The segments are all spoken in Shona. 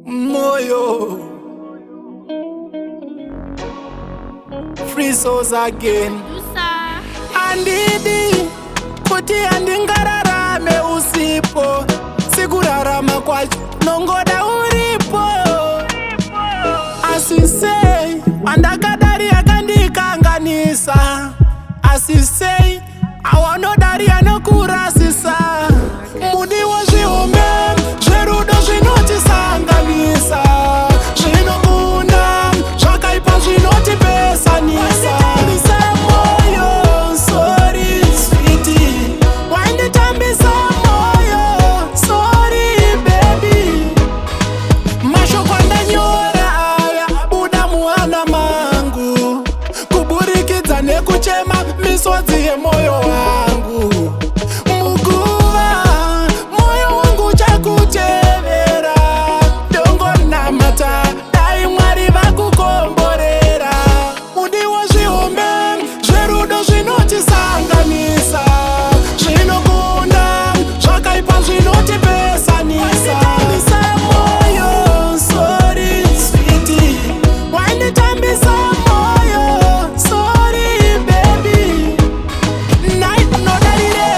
Moyo free souls again. Andidi kuti andingararame usipo, sikurarama kwacho nongoda uripo. Asisei andakadari akandikanganisa, asisei awanodari anokurasisa. Mudi wozvihombe zverudo zvinotisanganisa, zvinokunda zvakaipa zvinotipesanisa. Moyo sorry sweetie, wanditambisa moyo sorry baby. Mashoko andanyora aya buda muhana mangu, kuburikidza nekuchema misodzi yemoyo wangu. Muguva moyo wangu chakutevera, dongonamata dai Mwari vakukomborera. Mudi wozvihombe zverudo zvinotisanganisa, zvinokunda zvakaipa zvinotipesanisa. Moyo sorry sweetie, wanditambisa moyo sorry baby. Night nodarire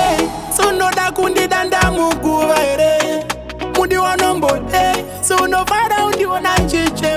sunoda kundidanda muguva here, mudi wanombode sunofara undiona njiche